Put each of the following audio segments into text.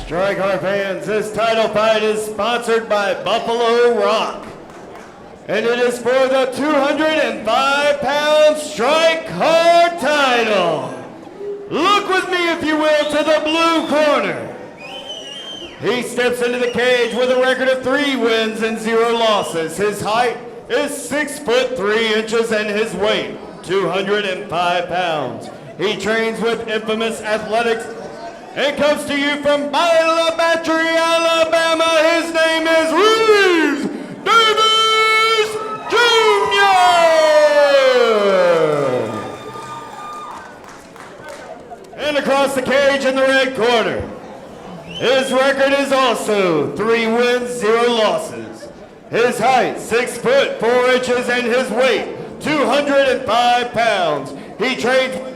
Strike Hard fans, this title fight is sponsored by Buffalo Rock. And it is for the 205-pound Strike Hard title. Look with me, if you will, to the blue corner. He steps into the cage with a record of 3 wins and 0 losses. His height is 6 foot 3 inches and his weight, 205 pounds. He trains with Infamous Athletics and comes to you from Bila Battery, Alabama. His name is Reeves Davis Jr. And across the cage in the red corner, his record is also 3 wins, 0 losses. His height, 6 foot 4 inches, and his weight, 205 pounds. He trains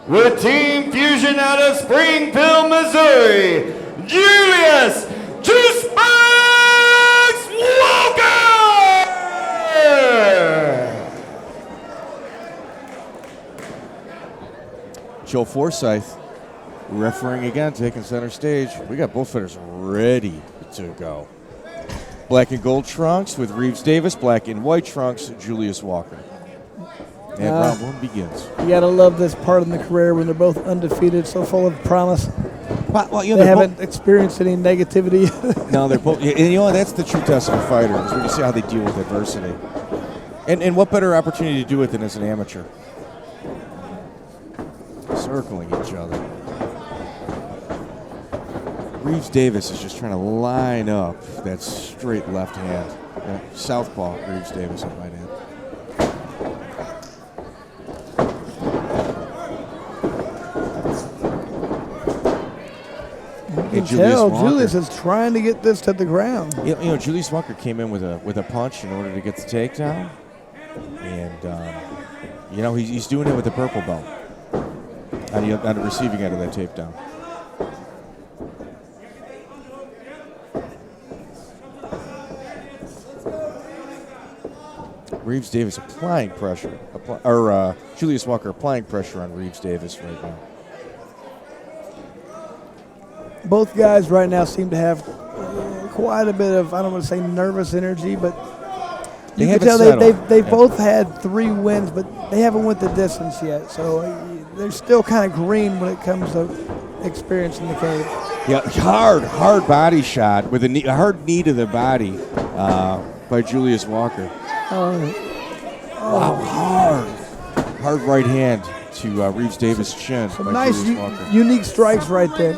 with Team Fusion out of Springfield, Missouri, Julius Juicebox Walker! Joe Forsyth, refereeing again, taking center stage. We got both fighters ready to go. Black and gold trunks with Reeves Davis, black and white trunks, Julius Walker. And round 1 begins. You gotta love this part in the career when they're both undefeated, so full of promise. Well, they haven't experienced any negativity. No, they're both. And you know, that's the true test of a fighter, is when you see how they deal with adversity. And what better opportunity to do it than as an amateur? Circling each other. Reeves Davis is just trying to line up that straight left hand. Southpaw Reeves Davis, I might add. You can tell Julius is trying to get this to the ground. You know, Julius Walker came in with a punch in order to get the takedown, and you know, he's doing it with the purple belt on the receiving end of that takedown. Reeves Davis applying pressure, Julius Walker applying pressure on Reeves Davis right now. Both guys right now seem to have quite a bit of, I don't want to say nervous energy, but you can tell they've both had 3 wins, but they haven't went the distance yet. So they're still kind of green when it comes to experience in the cage. Yeah, hard body shot with a hard knee to the body by Julius Walker. Wow, hard right hand to Reeves Davis' chin. Some nice, unique strikes right there.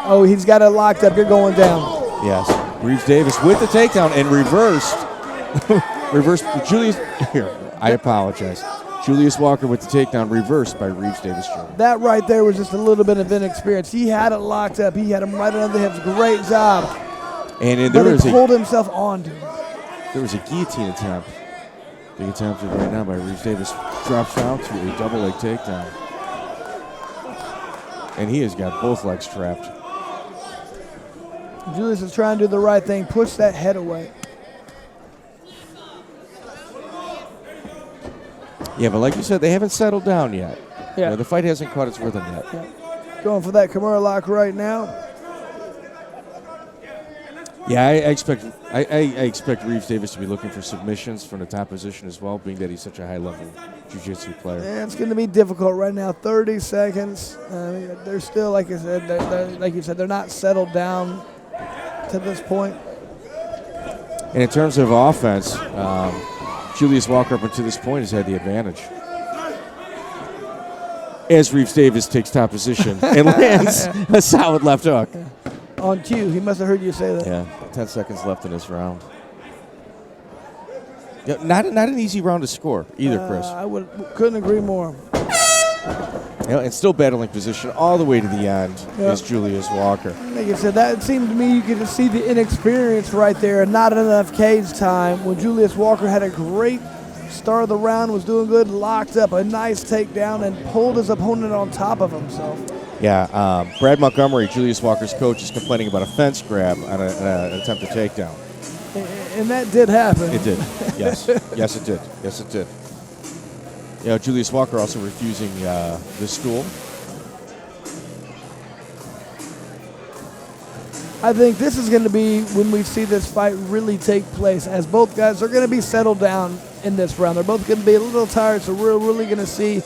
Oh, he's got it locked up. You're going down. Yes, Reeves Davis with the takedown and reversed. Reversed. Julius. Here, I apologize. Julius Walker with the takedown, reversed by Reeves Davis Jr. That right there was just a little bit of inexperience. He had it locked up. He had him right under the hips. Great job. And but he pulled himself onto him. There was a guillotine attempt. Big attempt right now by Reeves Davis. Drops down to a double leg takedown. And he has got both legs trapped. Julius is trying to do the right thing. Push that head away. Yeah, but like you said, they haven't settled down yet. Yeah. You know, the fight hasn't caught its rhythm yet. Yeah. Going for that Kimura lock right now. Yeah, I expect Reeves Davis to be looking for submissions from the top position as well, being that he's such a high-level jiu-jitsu player. Yeah, it's going to be difficult right now. 30 seconds. They're still, like I said, they're not settled down to this point. And in terms of offense, Julius Walker up until this point has had the advantage. As Reeves Davis takes top position and lands a solid left hook. On cue. He must have heard you say that. Yeah, 10 seconds left in this round. Yeah, not an easy round to score either, Chris. I couldn't agree more. You know, and still battling position all the way to the end is Julius Walker. Like I said, that seemed to me you could just see the inexperience right there. Not enough cage time. When Julius Walker had a great start of the round, was doing good, locked up a nice takedown, and pulled his opponent on top of himself. Yeah, Brad Montgomery, Julius Walker's coach, is complaining about a fence grab on an attempted takedown. And that did happen. It did, yes. Yes, it did. Yes, it did. You know, Julius Walker also refusing the stool. I think this is going to be when we see this fight really take place, as both guys are going to be settled down in this round. They're both going to be a little tired, so we're really going to see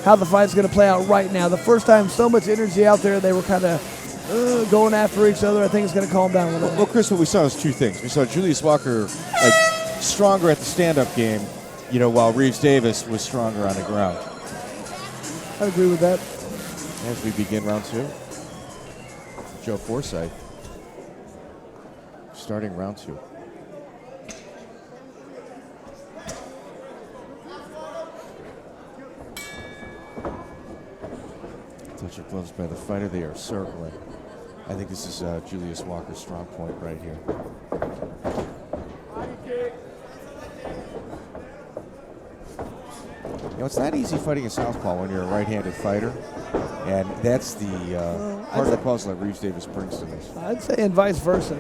how the fight's going to play out right now. The first time, so much energy out there, they were kind of going after each other. I think it's going to calm down a little bit. Well, Chris, what we saw was two things. We saw Julius Walker stronger at the stand-up game, while Reeves Davis was stronger on the ground. I agree with that. As we begin round 2, Joe Forsythe starting round 2. Touch of gloves by the fighter. They are circling. I think this is Julius Walker's strong point right here. It's not easy fighting a southpaw when you're a right-handed fighter, and that's the part of the puzzle that Reeves Davis brings to this. I'd say and vice versa.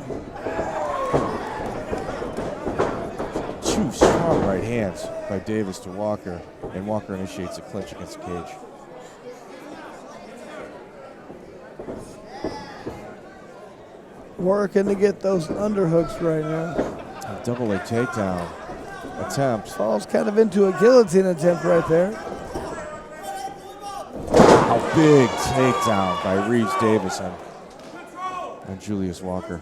Two strong right hands by Davis to Walker, and Walker initiates a clinch against the cage. Working to get those underhooks right now. A double leg takedown attempt. Falls kind of into a guillotine attempt right there. A big takedown by Reeves Davis on Julius Walker.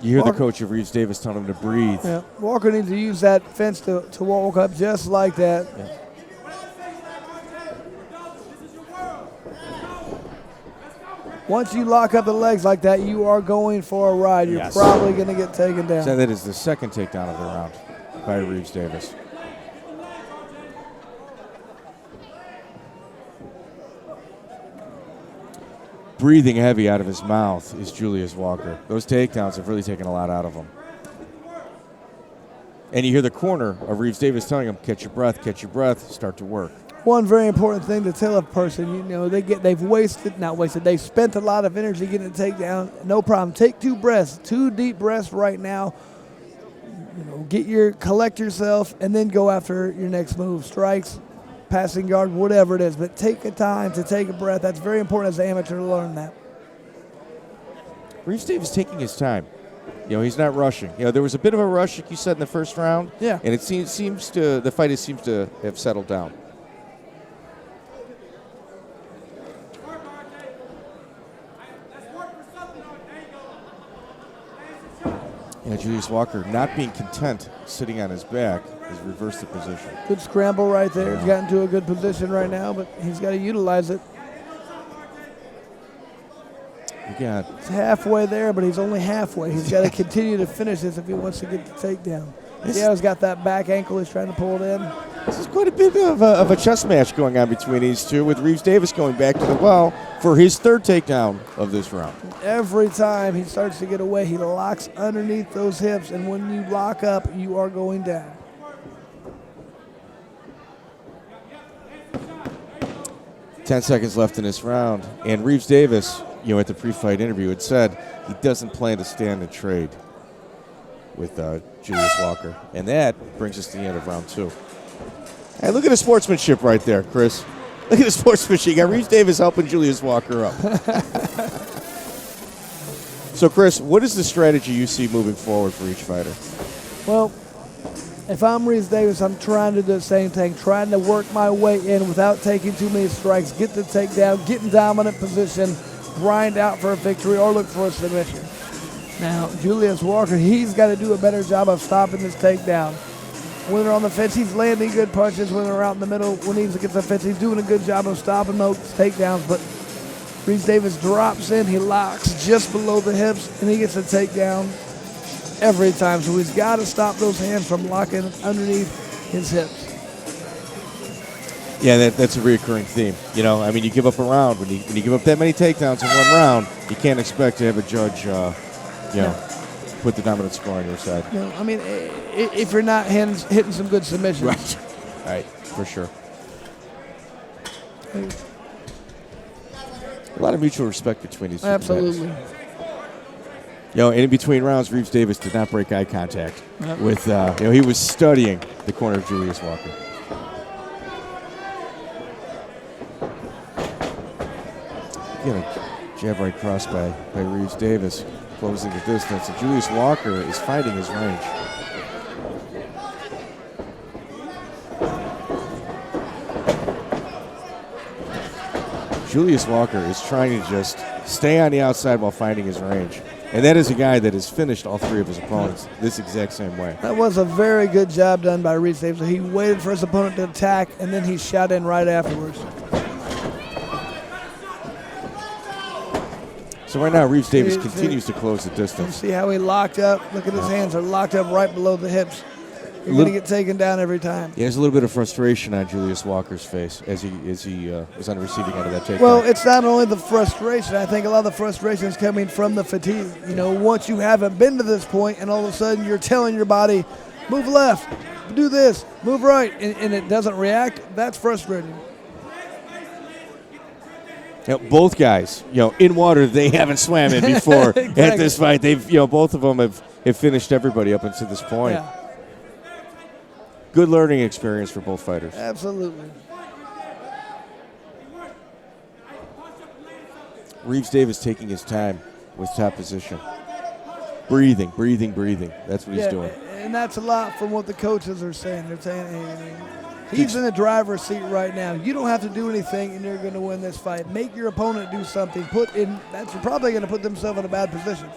You hear the coach of Reeves Davis telling him to breathe. Yeah. Walker needs to use that fence to walk up just like that. Yeah. Once you lock up the legs like that, you are going for a ride. You're probably going to get taken down. So that is the second takedown of the round by Reeves Davis. Breathing heavy out of his mouth is Julius Walker. Those takedowns have really taken a lot out of him. And you hear the corner of Reeves Davis telling him, catch your breath, start to work. One very important thing to tell a person, they've spent a lot of energy getting a takedown. No problem. Take 2 breaths, 2 deep breaths right now. Collect yourself, and then go after your next move. Strikes, passing guard, whatever it is. But take a time to take a breath. That's very important as an amateur to learn that. Reeves Davis taking his time. He's not rushing. There was a bit of a rush, like you said, in the first round. Yeah. And the fight seems to have settled down. Julius Walker, not being content sitting on his back, has reversed the position. Good scramble right there. He's gotten to a good position right now, but he's got to utilize it. It's halfway there, but he's only halfway. He's got to continue to finish this if he wants to get the takedown. He's got that back ankle. He's trying to pull it in. This is quite a bit of a chess match going on between these two, with Reeves Davis going back to the well for his third takedown of this round. Every time he starts to get away, he locks underneath those hips, and when you lock up, you are going down. Ten seconds left in this round, and Reeves Davis, at the pre-fight interview, had said he doesn't plan to stand and trade with Julius Walker, and that brings us to the end of round 2. Hey, look at the sportsmanship right there, Chris. Look at the sportsmanship. You got Reeves Davis helping Julius Walker up. So, Chris, what is the strategy you see moving forward for each fighter? Well, if I'm Reeves Davis, I'm trying to do the same thing, trying to work my way in without taking too many strikes, get the takedown, get in dominant position, grind out for a victory, or look for a submission. Now, Julius Walker, he's got to do a better job of stopping this takedown. When they're on the fence, he's landing good punches. When they're out in the middle, when he's against the fence, he's doing a good job of stopping those takedowns. But Reeves Davis drops in, he locks just below the hips, and he gets a takedown every time. So he's got to stop those hands from locking underneath his hips. Yeah, that's a recurring theme. You give up a round. When you give up that many takedowns in one round, you can't expect to have a judge, put the dominant score on your side. If you're not hitting some good submissions. Right, for sure. A lot of mutual respect between these two. Absolutely. And in between rounds, Reeves Davis did not break eye contact with, he was studying the corner of Julius Walker. Again, a jab right cross by Reeves Davis, closing the distance. And Julius Walker is finding his range. Julius Walker is trying to just stay on the outside while finding his range. And that is a guy that has finished all three of his opponents this exact same way. That was a very good job done by Reeves Davis. He waited for his opponent to attack, and then he shot in right afterwards. So right now, Reeves Davis continues to close the distance. See how he locked up? Look at his hands are locked up right below the hips. You're going to get taken down every time. Yeah, there's a little bit of frustration on Julius Walker's face as he was on the receiving end of that takedown. Well, it's not only the frustration. I think a lot of the frustration is coming from the fatigue. You know, once you haven't been to this point and all of a sudden you're telling your body, move left, do this, move right, and it doesn't react, that's frustrating. Both guys, in water they haven't swam in before. Exactly. At this fight, they've, both of them have finished everybody up until this point. Yeah. Good learning experience for both fighters. Absolutely. Reeves Davis taking his time with top position. Breathing. That's what he's doing. And that's a lot from what the coaches are saying. They're saying, hey, he's in the driver's seat right now. You don't have to do anything, and you're going to win this fight. Make your opponent do something. That's probably going to put themselves in a bad position.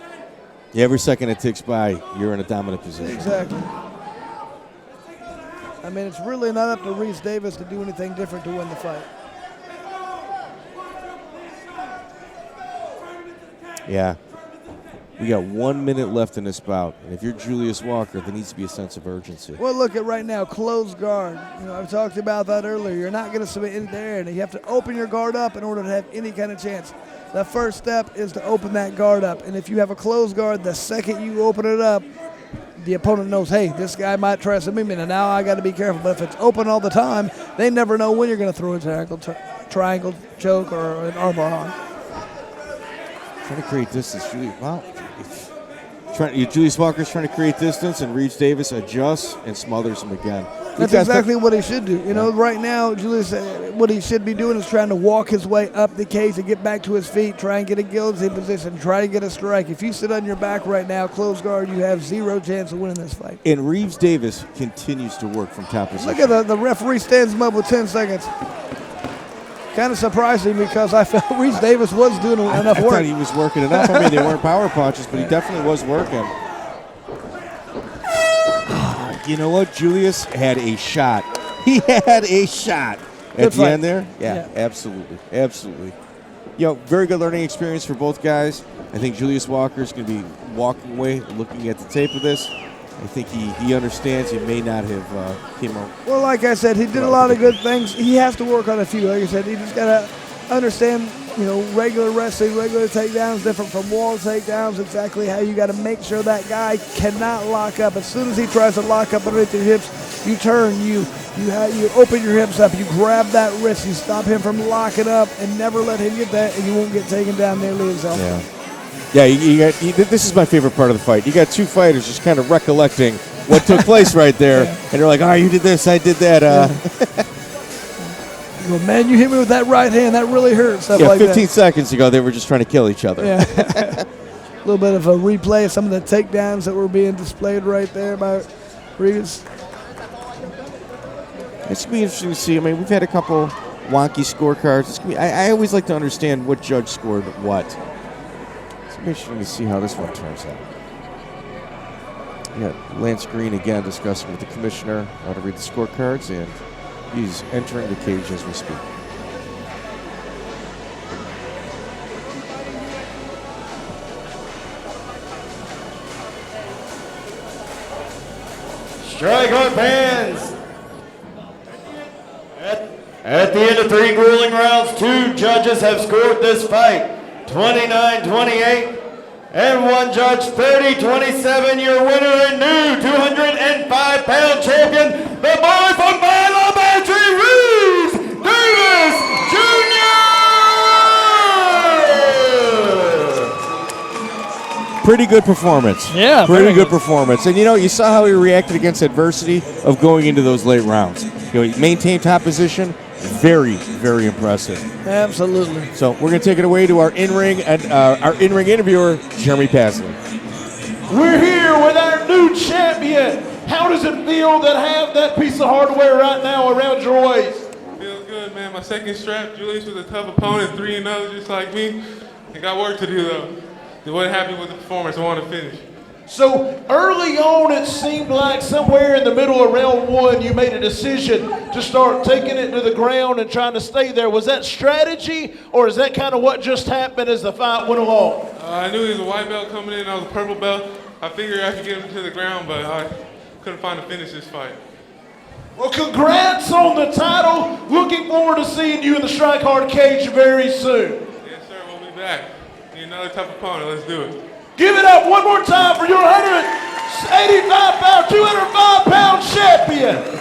Yeah, every second it ticks by, you're in a dominant position. Exactly. I mean, it's really not up to Reeves Davis to do anything different to win the fight. Yeah. We got 1 minute left in this bout. And if you're Julius Walker, there needs to be a sense of urgency. Well, look at right now, closed guard. I've talked about that earlier. You're not going to submit in there, and you have to open your guard up in order to have any kind of chance. The first step is to open that guard up. And if you have a closed guard, the second you open it up, the opponent knows, hey, this guy might try to submit me, and now I got to be careful. But if it's open all the time, they never know when you're going to throw a triangle choke or an armbar on. Trying to create distance, Julius Walker's trying to create distance, and Reeves Davis adjusts and smothers him again. That's exactly what he should do. Right now, Julius, what he should be doing is trying to walk his way up the cage and get back to his feet, try and get a guillotine position, try to get a strike. If you sit on your back right now, closed guard, you have zero chance of winning this fight. And Reeves Davis continues to work from top position. Look at the referee stands him up with 10 seconds. Kind of surprising because I felt Reeves Davis was doing enough work. I thought he was working enough. I mean, they weren't power punches, but he definitely was working. You know what? Julius had a shot. He had a shot at the end there. Yeah, absolutely. Very good learning experience for both guys. I think Julius Walker is going to be walking away, looking at the tape of this. I think he understands he may not have came out. Well, like I said, he did a lot of good things. He has to work on a few. Like I said, he just got to understand, regular wrestling, regular takedowns, different from wall takedowns, exactly how you got to make sure that guy cannot lock up. As soon as he tries to lock up underneath your hips, you turn, you open your hips up, you grab that wrist, you stop him from locking up, and never let him get that, and you won't get taken down nearly as often. Yeah, this is my favorite part of the fight. You got two fighters just kind of recollecting what took place right there, and they're like, you did this, I did that. Well, man, you hit me with that right hand. That really hurt. Stuff like 15 seconds ago, they were just trying to kill each other. Yeah. A little bit of a replay of some of the takedowns that were being displayed right there by Reeves. It's going to be interesting to see. I mean, we've had a couple wonky scorecards. I always like to understand what judge scored what. It's going to be interesting to see how this one turns out. Yeah, Lance Green again discussing with the commissioner how to read the scorecards, and he's entering the cage as we speak. Strike on fans. At the end of 3 grueling rounds, 2 judges have scored this fight 29-28, and 1 judge 30-27. Your winner and new 205-pound champion, the boy from Milo Bantry, Reeves Davis Jr. Pretty good performance. Yeah, pretty good performance. And you saw how he reacted against adversity of going into those late rounds. He maintained top position, very, very impressive. Absolutely. So we're going to take it away to our in-ring and our in-ring interviewer, Jeremy Pasley. We're here with our new champion. How does it feel to have that piece of hardware right now around your waist? Feels good, man. My second strap, Julius was a tough opponent, 3-0 just like me. He got work to do though. He wasn't happy with the performance, I want to finish. So early on, it seemed like somewhere in the middle of round one, you made a decision to start taking it to the ground and trying to stay there. Was that strategy, or is that kind of what just happened as the fight went along? I knew he was a white belt coming in, I was a purple belt. I figured I could get him to the ground, but I couldn't find a finish this fight. Well, congrats on the title. Looking forward to seeing you in the Strike Hard cage very soon. Yes, sir, we'll be back. Need another tough opponent, let's do it. Give it up one more time for your 185-pound, 205-pound champion,